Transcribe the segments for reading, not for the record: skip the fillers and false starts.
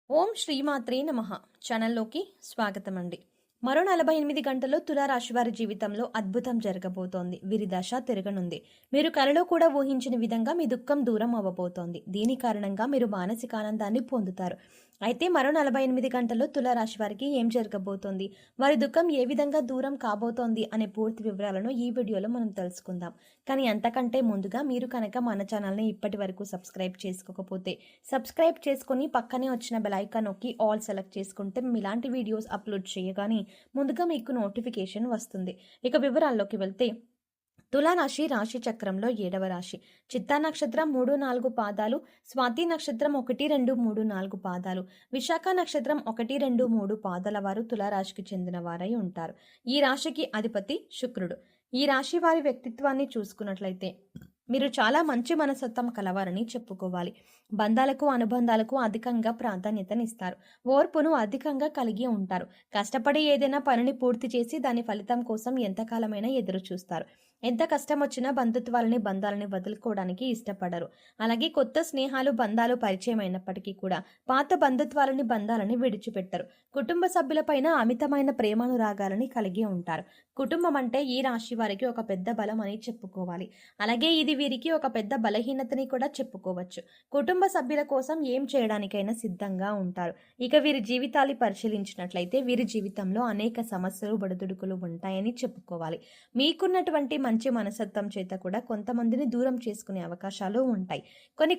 ఓం శ్రీమాత్రే నమః ఛానల్లోకి స్వాగతం అండి. మరో 48 గంటల్లో తులారాశి వారి జీవితంలో అద్భుతం జరగబోతోంది. వీరి దశ తిరగనుంది. మీరు కలలో కూడా ఊహించిన విధంగా మీ దుఃఖం దూరం అవ్వబోతోంది. దీని కారణంగా మీరు మానసిక ఆనందాన్ని పొందుతారు. అయితే మరో 48 గంటల్లో తులారాశి వారికి ఏం జరగబోతోంది, వారి దుఃఖం ఏ విధంగా దూరం కాబోతోంది అనే పూర్తి వివరాలను ఈ వీడియోలో మనం తెలుసుకుందాం. కానీ అంతకంటే ముందుగా మీరు కనుక మన ఛానల్ని ఇప్పటి వరకు సబ్స్క్రైబ్ చేసుకోకపోతే సబ్స్క్రైబ్ చేసుకుని పక్కనే వచ్చిన బెల్ ఐకాన్ నొక్కి ఆల్ సెలెక్ట్ చేసుకుంటే ఇలాంటి వీడియోస్ అప్లోడ్ చేయగానే ముందుగా మీకు నోటిఫికేషన్ వస్తుంది. ఇక వివరాల్లోకి వెళ్తే తులారాశి రాశి చక్రంలో 7వ రాశి. చిత్తా నక్షత్రం 3-4 పాదాలు, స్వాతి నక్షత్రం 1-2-3-4 పాదాలు, విశాఖ నక్షత్రం 1-2-3 పాదాల వారు తులారాశికి చెందిన వారై ఉంటారు. ఈ రాశికి అధిపతి శుక్రుడు. ఈ రాశి వారి వ్యక్తిత్వాన్ని చూసుకున్నట్లయితే మీరు చాలా మంచి మనస్తత్వం కలవారని చెప్పుకోవాలి. బంధాలకు అనుబంధాలకు అధికంగా ప్రాధాన్యతనిస్తారు. ఓర్పును అధికంగా కలిగి ఉంటారు. కష్టపడి ఏదైనా పనిని పూర్తి చేసి దాని ఫలితం కోసం ఎంతకాలమైనా ఎదురు చూస్తారు. ఎంత కష్టం వచ్చినా బంధాలని వదులుకోవడానికి ఇష్టపడరు. అలాగే కొత్త స్నేహాలు బంధాలు పరిచయం అయినప్పటికీ కూడా పాత బంధాలని విడిచిపెట్టరు. కుటుంబ సభ్యులపైన అమితమైన ప్రేమానురాగాలని కలిగి ఉంటారు. కుటుంబం అంటే ఈ రాశి వారికి ఒక పెద్ద బలం అని చెప్పుకోవాలి. అలాగే ఇది వీరికి ఒక పెద్ద బలహీనతని కూడా చెప్పుకోవచ్చు. కుటుంబ సభ్యుల కోసం ఏం చేయడానికైనా సిద్ధంగా ఉంటారు. ఇక వీరి జీవితాన్ని పరిశీలించినట్లయితే వీరి జీవితంలో అనేక సమస్యలు బడుదుడుకులు ఉంటాయని చెప్పుకోవాలి. మీకున్నటువంటి మంచి మనస్తత్వం చేత కూడా కొంతమందిని దూరం చేసుకునే అవకాశాలు ఉంటాయి.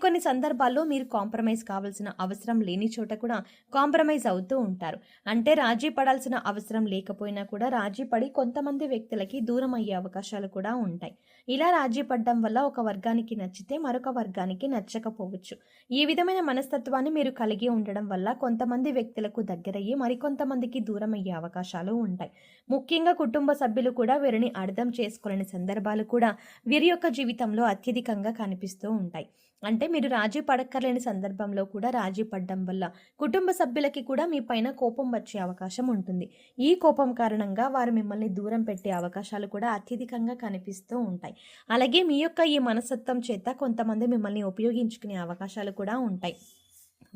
కొన్ని సందర్భాల్లో మీరు కాంప్రమైజ్ కావాల్సిన అవసరం లేని చోట కూడా కాంప్రమైజ్ అవుతూ ఉంటారు. అంటే రాజీ పడాల్సిన అవసరం లేకపోయినా కూడా రాజీ పడి కొంతమంది వ్యక్తులకి దూరం అయ్యే అవకాశాలు కూడా ఉంటాయి. ఇలా రాజీ పడడం వల్ల ఒక వర్గానికి నచ్చితే మరొక వర్గానికి నచ్చకపోవచ్చు. ఈ విధమైన మనస్తత్వాన్ని మీరు కలిగి ఉండడం వల్ల కొంతమంది వ్యక్తులకు దగ్గరయ్యి మరికొంతమందికి దూరం అయ్యే అవకాశాలు ఉంటాయి. ముఖ్యంగా కుటుంబ సభ్యులు కూడా వీరిని అర్థం చేసుకోలేని సందర్భాలు కూడా వీరి యొక్క జీవితంలో అత్యధికంగా కనిపిస్తూ ఉంటాయి. అంటే మీరు రాజీ పడక్కర్లేని సందర్భంలో కూడా రాజీ పడడం వల్ల కుటుంబ సభ్యులకి కూడా మీ పైన కోపం వచ్చే అవకాశం ఉంటుంది. ఈ కోపం కారణంగా వారు మిమ్మల్ని దూరం పెట్టే అవకాశాలు కూడా అత్యధికంగా కనిపిస్తూ ఉంటాయి. అలాగే మీ యొక్క ఈ మనస్తత్వం చేత కొంతమంది మిమ్మల్ని ఉపయోగించుకునే అవకాశాలు కూడా ఉంటాయి.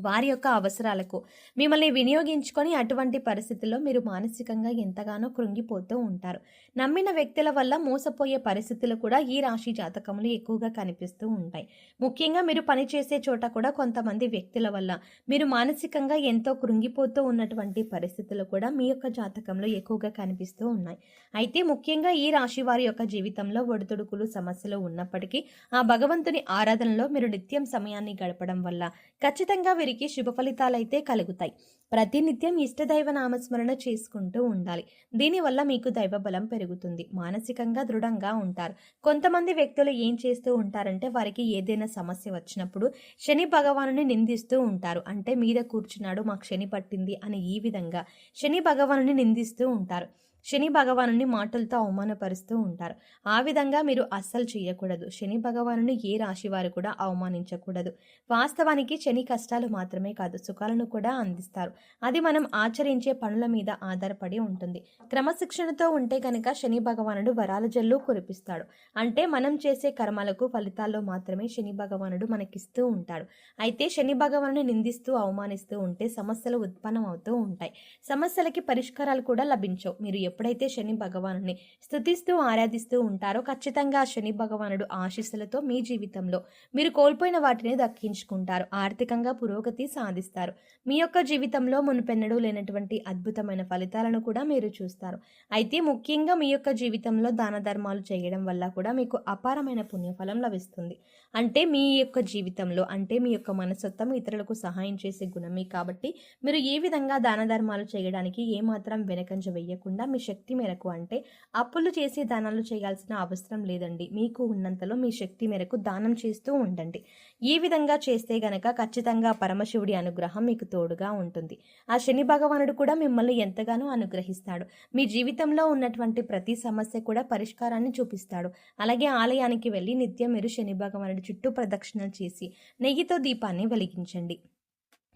వారి యొక్క అవసరాలకు మిమ్మల్ని వినియోగించుకొని అటువంటి పరిస్థితుల్లో మీరు మానసికంగా ఎంతగానో కృంగిపోతూ ఉంటారు. నమ్మిన వ్యక్తుల వల్ల మోసపోయే పరిస్థితులు కూడా ఈ రాశి జాతకంలో ఎక్కువగా కనిపిస్తూ ఉంటాయి. ముఖ్యంగా మీరు పనిచేసే చోట కూడా కొంతమంది వ్యక్తుల వల్ల మీరు మానసికంగా ఎంతో కృంగిపోతూ ఉన్నటువంటి పరిస్థితులు కూడా మీ యొక్క జాతకంలో ఎక్కువగా కనిపిస్తూ ఉన్నాయి. అయితే ముఖ్యంగా ఈ రాశి వారి యొక్క జీవితంలో ఒడిదుడుకులు సమస్యలు ఉన్నప్పటికీ ఆ భగవంతుని ఆరాధనలో మీరు నిత్యం సమయాన్ని గడపడం వల్ల ఖచ్చితంగా వీరికి శుభ ఫలితాలైతే కలుగుతాయి. ప్రతినిత్యం ఇష్టదైవ నామస్మరణ చేసుకుంటూ ఉండాలి. దీనివల్ల మీకు దైవ బలం పెరుగుతుంది. మానసికంగా దృఢంగా ఉంటారు. కొంతమంది వ్యక్తులు ఏం చేస్తూ ఉంటారంటే వారికి ఏదైనా సమస్య వచ్చినప్పుడు శని భగవానుని నిందిస్తూ ఉంటారు. అంటే మీద కూర్చున్నాడు మాకు శని పట్టింది అని ఈ విధంగా శని భగవానుని నిందిస్తూ ఉంటారు. శని భగవానుని మాటలతో అవమానపరుస్తూ ఉంటారు. ఆ విధంగా మీరు అస్సలు చేయకూడదు. శని భగవానుని ఏ రాశి వారు కూడా అవమానించకూడదు. వాస్తవానికి శని కష్టాలు మాత్రమే కాదు సుఖాలను కూడా అందిస్తారు. అది మనం ఆచరించే పనుల మీద ఆధారపడి ఉంటుంది. క్రమశిక్షణతో ఉంటే కనుక శని భగవానుడు వరాల జల్లు కురిపిస్తాడు. అంటే మనం చేసే కర్మలకు ఫలితాల్లో మాత్రమే శని భగవానుడు మనకిస్తూ ఉంటాడు. అయితే శని భగవానుని నిందిస్తూ అవమానిస్తూ ఉంటే సమస్యలు ఉత్పన్నం అవుతూ ఉంటాయి. సమస్యలకి పరిష్కారాలు కూడా లభించవు. మీరు ఎప్పుడైతే శని భగవానుని స్తుతిస్తూ ఆరాధిస్తూ ఉంటారో ఖచ్చితంగా శని భగవానుడు ఆశీస్సులతో మీ జీవితంలో మీరు కోల్పోయిన వాటిని దక్కించుకుంటారు. ఆర్థికంగా పురోగతి సాధిస్తారు. మీ యొక్క జీవితంలో మునుపెన్నడూ లేనటువంటి అద్భుతమైన ఫలితాలను కూడా మీరు చూస్తారు. అయితే ముఖ్యంగా మీ యొక్క జీవితంలో దాన ధర్మాలు చేయడం వల్ల కూడా మీకు అపారమైన పుణ్యఫలం లభిస్తుంది. అంటే మీ యొక్క జీవితంలో అంటే మీ యొక్క మనస్తత్వం ఇతరులకు సహాయం చేసే గుణమే కాబట్టి మీరు ఏ విధంగా దాన ధర్మాలు చేయడానికి ఏమాత్రం వెనకంజ వేయకుండా మీ శక్తి మేరకు అంటే అప్పులు చేసి దానాలు చేయాల్సిన అవసరం లేదండి. మీకు ఉన్నంతలో మీ శక్తి మేరకు దానం చేస్తూ ఉండండి. ఈ విధంగా చేస్తే గనక ఖచ్చితంగా పరమశివుడి అనుగ్రహం మీకు తోడుగా ఉంటుంది. ఆ శని భగవానుడు కూడా మిమ్మల్ని ఎంతగానో అనుగ్రహిస్తాడు. మీ జీవితంలో ఉన్నటువంటి ప్రతి సమస్య కూడా పరిష్కారాన్ని చూపిస్తాడు. అలాగే ఆలయానికి వెళ్ళి నిత్యం మీరు శని భగవానుడి చుట్టూ ప్రదక్షిణలు చేసి నెయ్యితో దీపాన్ని వెలిగించండి.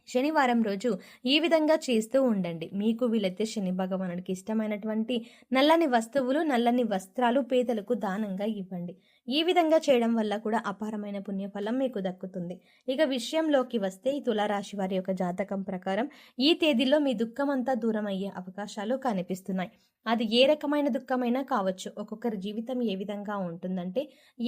శనివారం రోజు ఈ విధంగా చేస్తూ ఉండండి. మీకు వీలైతే శని భగవానుడికి ఇష్టమైనటువంటి నల్లని వస్తువులు నల్లని వస్త్రాలు పేదలకు దానంగా ఇవ్వండి. ఈ విధంగా చేయడం వల్ల కూడా అపారమైన పుణ్యఫలం మీకు దక్కుతుంది. ఇక విషయంలోకి వస్తే ఈ తులారాశి వారి యొక్క జాతకం ప్రకారం ఈ తేదీలో మీ దుఃఖం అంతా దూరం అయ్యే అవకాశాలు కనిపిస్తున్నాయి. అది ఏ రకమైన దుఃఖమైనా కావచ్చు. ఒక్కొక్కరి జీవితం ఏ విధంగా ఉంటుందంటే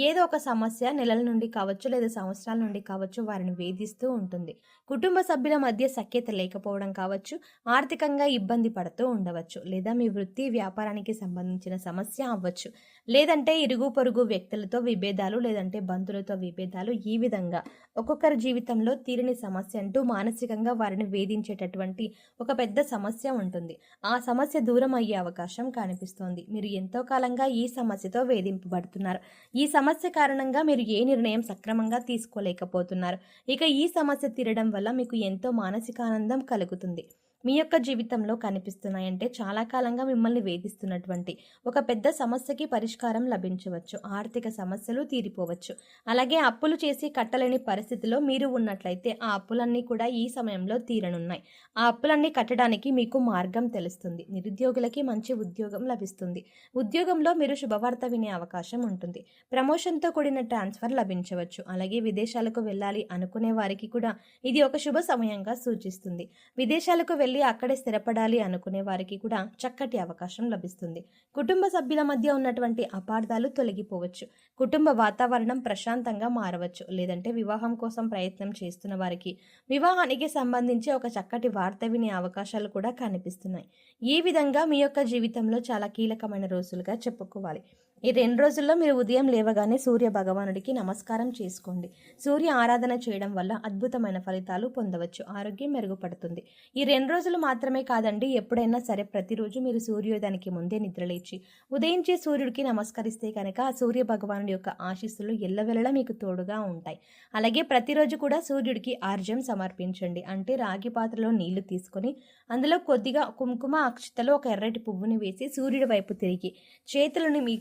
ఏదో ఒక సమస్య నెలల నుండి కావచ్చు లేదా సంవత్సరాల నుండి కావచ్చు వారిని వేధిస్తూ ఉంటుంది. కుటుంబ సభ్యుల మధ్య సఖ్యత లేకపోవడం కావచ్చు, ఆర్థికంగా ఇబ్బంది పడుతూ ఉండవచ్చు, లేదా మీ వృత్తి వ్యాపారానికి సంబంధించిన సమస్య అవ్వచ్చు, లేదంటే ఇరుగు పొరుగు వ్యక్తులతో విభేదాలు, లేదంటే బంధువులతో విభేదాలు. ఈ విధంగా ఒక్కొక్కరి జీవితంలో తీరని సమస్య అంటూ మానసికంగా వారిని వేధించేటటువంటి ఒక పెద్ద సమస్య ఉంటుంది. ఆ సమస్య దూరం అయ్యే అవకాశం కనిపిస్తోంది. మీరు ఎంతో కాలంగా ఈ సమస్యతో వేధింపబడుతున్నారు. ఈ సమస్య కారణంగా మీరు ఏ నిర్ణయం సక్రమంగా తీసుకోలేకపోతున్నారు. ఇక ఈ సమస్య తీరడం వల్ల మీకు ఎంతో మానసిక ఆనందం కలుగుతుంది. మీ యొక్క జీవితంలో కనిపిస్తున్నాయంటే చాలా కాలంగా మిమ్మల్ని వేధిస్తున్నటువంటి ఒక పెద్ద సమస్యకి పరిష్కారం లభించవచ్చు. ఆర్థిక సమస్యలు తీరిపోవచ్చు. అలాగే అప్పులు చేసి కట్టలేని పరిస్థితిలో మీరు ఉన్నట్లయితే ఆ అప్పులన్నీ కూడా ఈ సమయంలో తీరనున్నాయి. ఆ అప్పులన్నీ కట్టడానికి మీకు మార్గం తెలుస్తుంది. నిరుద్యోగులకి మంచి ఉద్యోగం లభిస్తుంది. ఉద్యోగంలో మీరు శుభవార్త వినే అవకాశం ఉంటుంది. ప్రమోషన్తో కూడిన ట్రాన్స్ఫర్ లభించవచ్చు. అలాగే విదేశాలకు వెళ్ళాలి అనుకునే వారికి కూడా ఇది ఒక శుభ సమయంగా సూచిస్తుంది. విదేశాలకు వెళ్ళి అక్కడే స్థిరపడాలి అనుకునే వారికి కూడా చక్కటి అవకాశం లభిస్తుంది. కుటుంబ సభ్యుల మధ్య ఉన్నటువంటి అపార్థాలు తొలగిపోవచ్చు. కుటుంబ వాతావరణం ప్రశాంతంగా మారవచ్చు. లేదంటే వివాహం కోసం ప్రయత్నం చేస్తున్న వారికి వివాహానికి సంబంధించి ఒక చక్కటి వార్త వినే అవకాశాలు కూడా కనిపిస్తున్నాయి. ఈ విధంగా మీ యొక్క జీవితంలో చాలా కీలకమైన రోజులుగా చెప్పుకోవాలి. ఈ 2 రోజుల్లో మీరు ఉదయం లేవగానే సూర్య భగవానుడికి నమస్కారం చేసుకోండి. సూర్య ఆరాధన చేయడం వల్ల అద్భుతమైన ఫలితాలు పొందవచ్చు. ఆరోగ్యం మెరుగుపడుతుంది. ఈ 2 రోజులు మాత్రమే కాదండి, ఎప్పుడైనా సరే ప్రతిరోజు మీరు సూర్యోదయానికి ముందే నిద్రలేచి ఉదయించే సూర్యుడికి నమస్కరిస్తే కనుక ఆ సూర్య భగవానుడి యొక్క ఆశీస్సులు ఎల్లవెల్లలా మీకు తోడుగా ఉంటాయి. అలాగే ప్రతిరోజు కూడా సూర్యుడికి ఆర్జ్యం సమర్పించండి. అంటే రాగి పాత్రలో నీళ్లు తీసుకొని అందులో కొద్దిగా కుంకుమ అక్షతలో ఒక ఎర్రటి పువ్వుని వేసి సూర్యుడి వైపు తిరిగి చేతులను మీ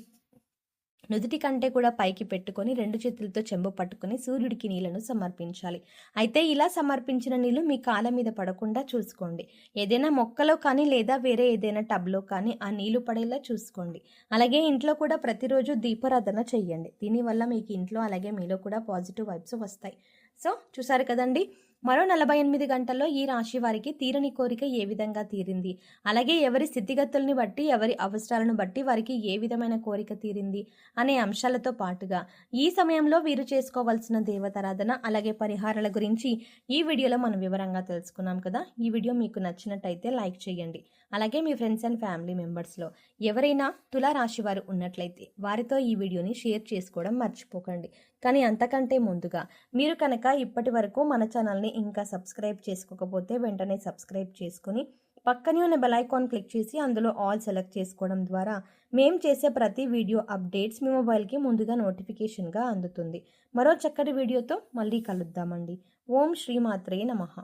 నుదుటి కంటే కూడా పైకి పెట్టుకొని 2 చేతులతో చెంబు పట్టుకొని సూర్యుడికి నీళ్లను సమర్పించాలి. అయితే ఇలా సమర్పించిన నీళ్లు మీ కాళ్ళ మీద పడకుండా చూసుకోండి. ఏదైనా మొక్కలో కానీ లేదా వేరే ఏదైనా టబ్లో కానీ ఆ నీళ్లు పడేలా చూసుకోండి. అలాగే ఇంట్లో కూడా ప్రతిరోజు దీపారాధన చెయ్యండి. దీనివల్ల మీకు ఇంట్లో అలాగే మీలో కూడా పాజిటివ్ వైబ్స్ వస్తాయి. సో చూసారు కదండి, మరో 48 గంటల్లో ఈ రాశి వారికి తీరని కోరిక ఏ విధంగా తీరింది, అలాగే ఎవరి స్థితిగతుల్ని బట్టి ఎవరి అవసరాలను బట్టి వారికి ఏ విధమైన కోరిక తీరింది అనే అంశాలతో పాటుగా ఈ సమయంలో వీరు చేసుకోవాల్సిన దేవతారాధన అలాగే పరిహారాల గురించి ఈ వీడియోలో మనం వివరంగా తెలుసుకున్నాం కదా. ఈ వీడియో మీకు నచ్చినట్టయితే లైక్ చేయండి. అలాగే మీ ఫ్రెండ్స్ అండ్ ఫ్యామిలీ మెంబర్స్లో ఎవరైనా తులారాశి వారు ఉన్నట్లయితే వారితో ఈ వీడియోని షేర్ చేసుకోవడం మర్చిపోకండి. కానీ అంతకంటే ముందుగా మీరు కనుక ఇప్పటి వరకు మన ఛానల్ని ఇంకా సబ్స్క్రైబ్ చేసుకోకపోతే వెంటనే సబ్స్క్రైబ్ చేసుకుని పక్కనే ఉన్న బెల్ ఐకాన్ క్లిక్ చేసి అందులో ఆల్ సెలెక్ట్ చేసుకోవడం ద్వారా మేము చేసే ప్రతి వీడియో అప్డేట్స్ మీ మొబైల్కి ముందుగా నోటిఫికేషన్గా అందుతుంది. మరో చక్కటి వీడియోతో మళ్ళీ కలుద్దామండి. ఓం శ్రీమాత్రే నమః.